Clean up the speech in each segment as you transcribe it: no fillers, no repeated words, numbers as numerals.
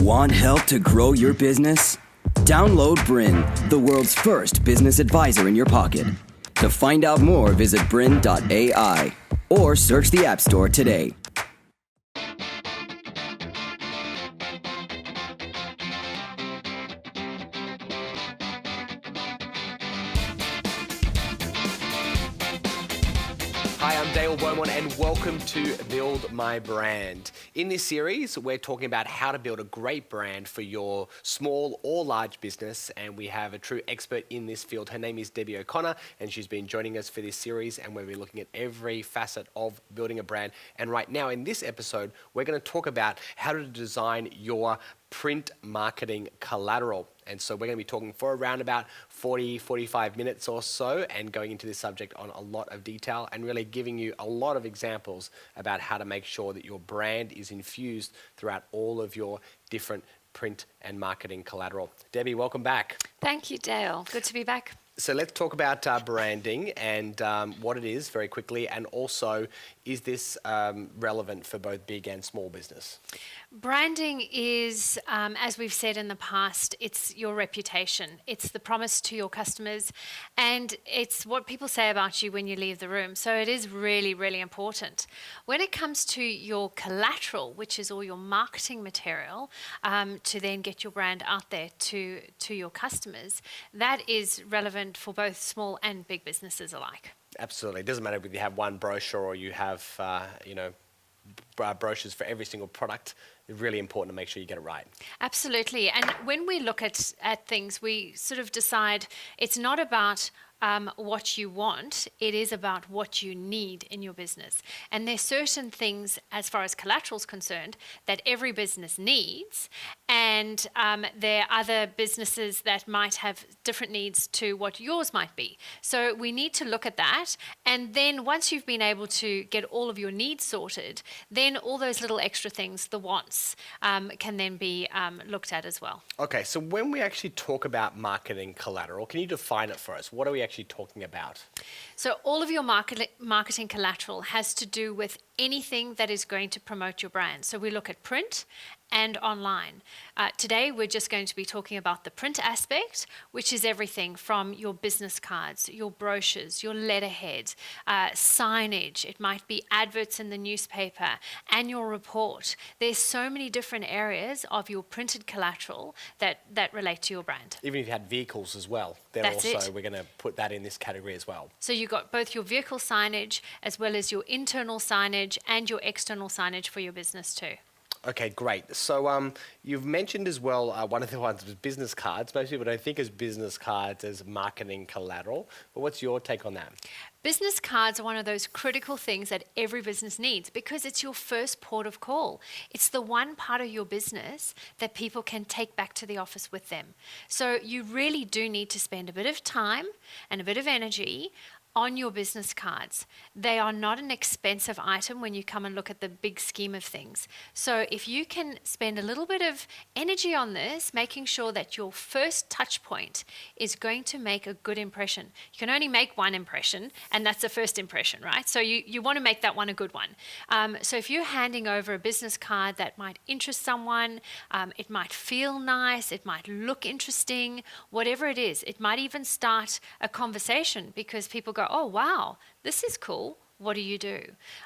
Want help to grow your business? Download BRiN, the world's first business advisor in your pocket. To find out more, visit BRiN.ai or search the App Store today. Hi, I'm Beaumont and welcome to Build My Brand. In this series, we're talking about how to build a great brand for your small or large business, and we have a true expert in this field. Her name is Debbie O'Connor, and she's been joining us for this series, and we'll be looking at every facet of building a brand. And right now, in this episode, we're going to talk about how to design your print marketing collateral. And so we're going to be talking for around about 45 minutes or so and going into this subject on a lot of detail and really giving you a lot of examples about how to make sure that your brand is infused throughout all of your different print and marketing collateral. Debbie, welcome back. Thank you, Dale. Good to be back. So let's talk about branding and what it is very quickly, and also is this relevant for both big and small business? Branding is, as we've said in the past, it's your reputation. It's the promise to your customers, and it's what people say about you when you leave the room. So it is really, really important. When it comes to your collateral, which is all your marketing material, to then get your brand out there to your customers, that is relevant for both small and big businesses alike. Absolutely. It doesn't matter if you have one brochure or you have, brochures for every single product. It's really important to make sure you get it right. Absolutely. And when we look at things, we sort of decide it's not about what you want, it is about what you need in your business. And there's certain things, as far as collateral is concerned, that every business needs, and there are other businesses that might have different needs to what yours might be. So we need to look at that, and then once you've been able to get all of your needs sorted, then all those little extra things, the wants, can then be looked at as well. Okay, so when we actually talk about marketing collateral, can you define it for us? What are we actually talking about? So all of your marketing collateral has to do with anything that is going to promote your brand. So we look at print and online. Today we're just going to be talking about the print aspect, which is everything from your business cards, your brochures, your letterhead, signage. It might be adverts in the newspaper, annual report. There's so many different areas of your printed collateral that relate to your brand. Even if you had vehicles as well, we're going to put that in this category as well. So you've got both your vehicle signage as well as your internal signage and your external signage for your business too. Okay, great. So you've mentioned as well, one of the ones was business cards. Most people don't think of business cards as marketing collateral, but what's your take on that? Business cards are one of those critical things that every business needs because it's your first port of call. It's the one part of your business that people can take back to the office with them. So you really do need to spend a bit of time and a bit of energy on your business cards. They are not an expensive item when you come and look at the big scheme of things. So if you can spend a little bit of energy on this, making sure that your first touch point is going to make a good impression. You can only make one impression, and that's the first impression, right? So you want to make that one a good one. So if you're handing over a business card that might interest someone, it might feel nice, it might look interesting, whatever it is, it might even start a conversation because people go, oh, wow, this is cool. What do you do?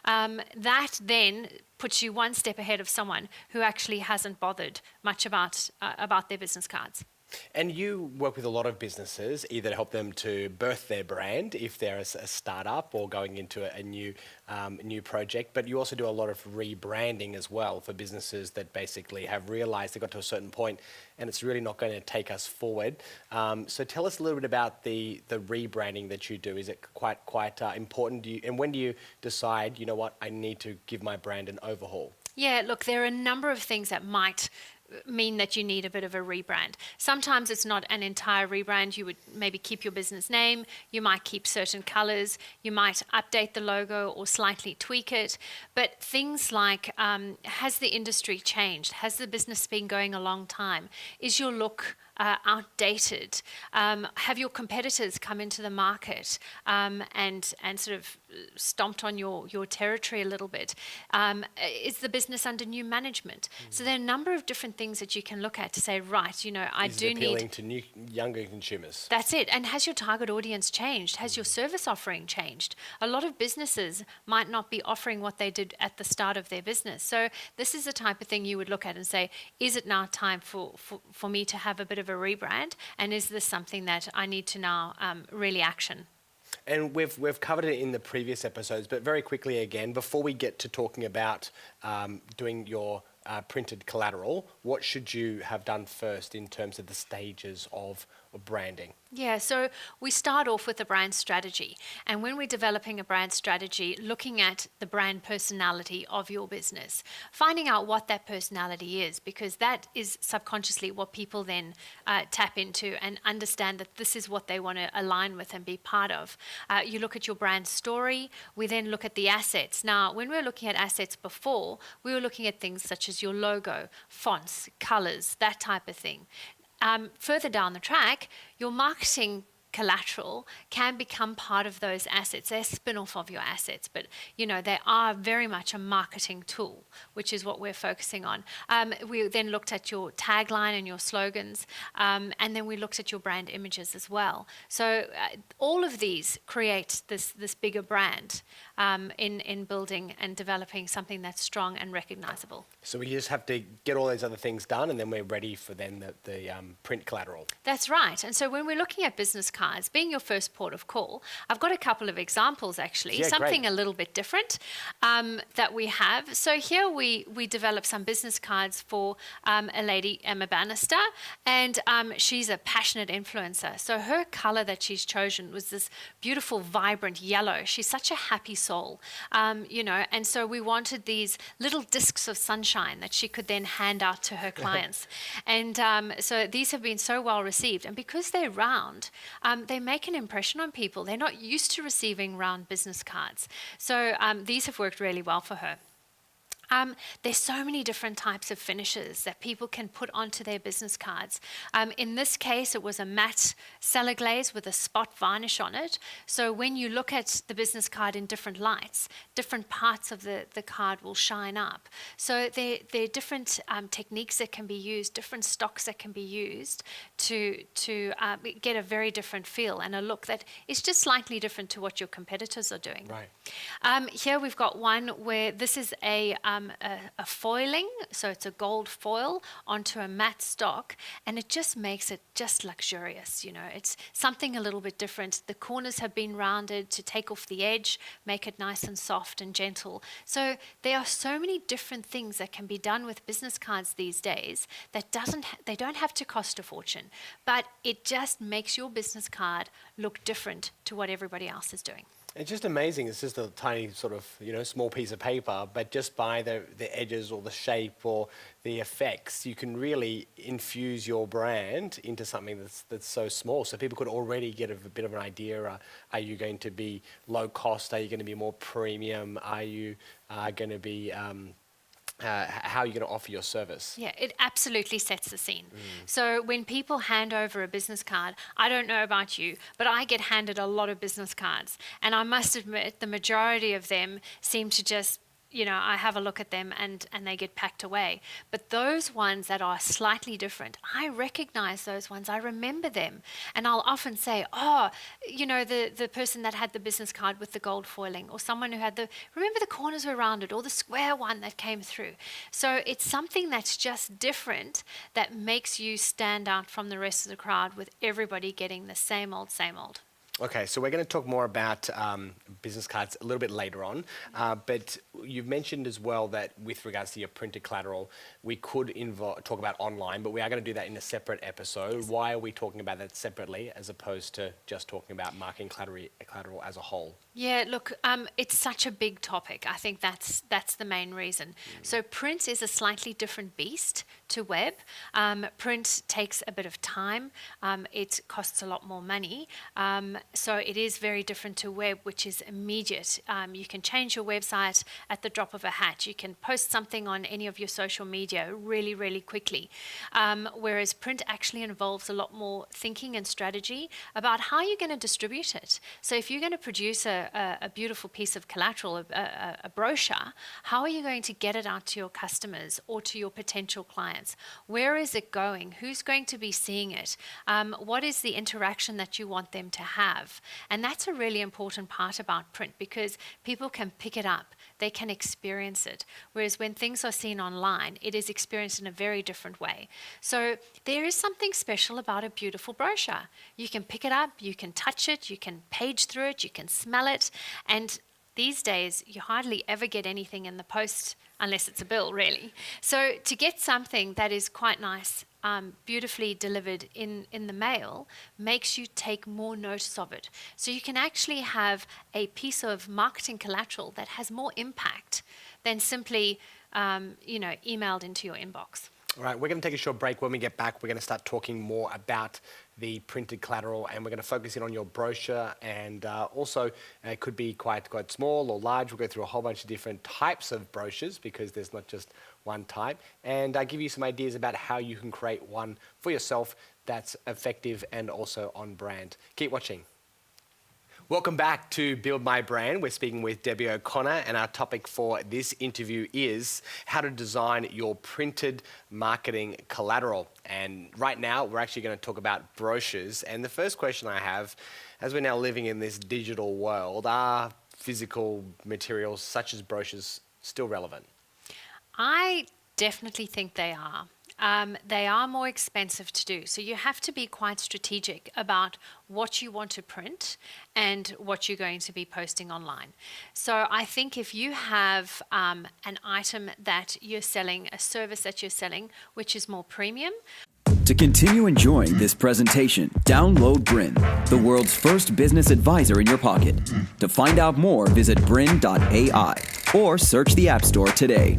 That then puts you one step ahead of someone who actually hasn't bothered much about their business cards. And you work with a lot of businesses, either to help them to birth their brand if they're a startup or going into a new project, but you also do a lot of rebranding as well for businesses that basically have realized they got to a certain point and it's really not going to take us forward. So tell us a little bit about the rebranding that you do. Is it quite important? And when do you decide, you know what, I need to give my brand an overhaul? Yeah, look, there are a number of things that might mean that you need a bit of a rebrand. Sometimes it's not an entire rebrand. You would maybe keep your business name, you might keep certain colors, you might update the logo or slightly tweak it. But things like, has the industry changed? Has the business been going a long time? Is your look outdated? Have your competitors come into the market and sort of stomped on your territory a little bit? Is the business under new management? So there are a number of different things that you can look at to say, right, I Is do it appealing need. to younger consumers? That's it. And has your target audience changed? Has your service offering changed? A lot of businesses might not be offering what they did at the start of their business. So this is the type of thing you would look at and say, is it now time for me to have a bit of a rebrand? And is this something that I need to now really action? And we've covered it in the previous episodes, but very quickly again, before we get to talking about doing your printed collateral, what should you have done first in terms of the stages of branding? Yeah, so we start off with a brand strategy. And when we're developing a brand strategy, looking at the brand personality of your business, finding out what that personality is, because that is subconsciously what people then tap into and understand that this is what they want to align with and be part of. You look at your brand story. We then look at the assets. Now, when we were looking at assets before, we were looking at things such as your logo, fonts, colors, that type of thing. Further down the track, your marketing collateral can become part of those assets. They're a spin-off of your assets, but they are very much a marketing tool, which is what we're focusing on. We then looked at your tagline and your slogans, and then we looked at your brand images as well. So all of these create this bigger brand in building and developing something that's strong and recognizable. So we just have to get all those other things done, and then we're ready for then the print collateral. That's right. And so when we're looking at business cards, being your first port of call, I've got a couple of examples actually, Yeah, something great. a little bit different that we have. So here we developed some business cards for a lady, Emma Bannister, and she's a passionate influencer. So her color that she's chosen was this beautiful, vibrant yellow. She's such a happy soul, and so we wanted these little discs of sunshine that she could then hand out to her clients. And so these have been so well received. And because they're round, they make an impression on people. They're not used to receiving round business cards. So these have worked really well for her. There's so many different types of finishes that people can put onto their business cards. In this case, it was a matte cellar glaze with a spot varnish on it. So when you look at the business card in different lights, different parts of the card will shine up. So there are different techniques that can be used, different stocks that can be used to get a very different feel and a look that is just slightly different to what your competitors are doing. Right. Here we've got one where this is a foiling, so it's a gold foil onto a matte stock, and it just makes it just luxurious. It's something a little bit different. The corners have been rounded to take off the edge, make it nice and soft and gentle. So there are so many different things that can be done with business cards these days that they don't have to cost a fortune, but it just makes your business card look different to what everybody else is doing. It's just amazing. It's just a tiny sort of, small piece of paper, but just by the edges or the shape or the effects, you can really infuse your brand into something that's so small. So people could already get a bit of an idea. Are you going to be low cost? Are you going to be more premium? Are you going to be... how are you going to offer your service? Yeah, it absolutely sets the scene. So when people hand over a business card, I don't know about you, but I get handed a lot of business cards. And I must admit, the majority of them seem to just, I have a look at them and they get packed away. But those ones that are slightly different, I recognize those ones. I remember them. And I'll often say, the person that had the business card with the gold foiling, or someone who had remember the corners were rounded, or the square one that came through. So it's something that's just different that makes you stand out from the rest of the crowd with everybody getting the same old, same old. Okay, so we're going to talk more about business cards a little bit later on, but you've mentioned as well that with regards to your printed collateral, we could talk about online, but we are going to do that in a separate episode. Yes. Why are we talking about that separately as opposed to just talking about marketing collateral as a whole? Yeah, look, it's such a big topic. I think that's the main reason. So print is a slightly different beast to web. Print takes a bit of time. It costs a lot more money. So it is very different to web, which is immediate. You can change your website at the drop of a hat. You can post something on any of your social media really, really quickly. Whereas print actually involves a lot more thinking and strategy about how you're going to distribute it. So if you're going to produce a beautiful piece of collateral, a brochure, how are you going to get it out to your customers or to your potential clients? Where is it going? Who's going to be seeing it? What is the interaction that you want them to have? And that's a really important part about print, because people can pick it up, they can experience it. Whereas when things are seen online, it is experienced in a very different way. So there is something special about a beautiful brochure. You can pick it up, you can touch it, you can page through it, you can smell it, and these days, you hardly ever get anything in the post unless it's a bill, really. So to get something that is quite nice, beautifully delivered in the mail, makes you take more notice of it. So you can actually have a piece of marketing collateral that has more impact than simply, emailed into your inbox. All right, we're going to take a short break. When we get back, we're going to start talking more about the printed collateral, and we're going to focus in on your brochure, and also it could be quite small or large. We'll go through a whole bunch of different types of brochures, because there's not just one type, and give you some ideas about how you can create one for yourself that's effective and also on brand. Keep watching. Welcome back to Build My Brand. We're speaking with Debbie O'Connor, and our topic for this interview is how to design your printed marketing collateral. And right now, we're actually going to talk about brochures. And the first question I have, as we're now living in this digital world, are physical materials such as brochures still relevant? I definitely think they are. They are more expensive to do. So you have to be quite strategic about what you want to print and what you're going to be posting online. So I think if you have an item that you're selling, a service that you're selling, which is more premium. To continue enjoying this presentation, download BRiN, the world's first business advisor in your pocket. To find out more, visit BRiN.ai or search the App Store today.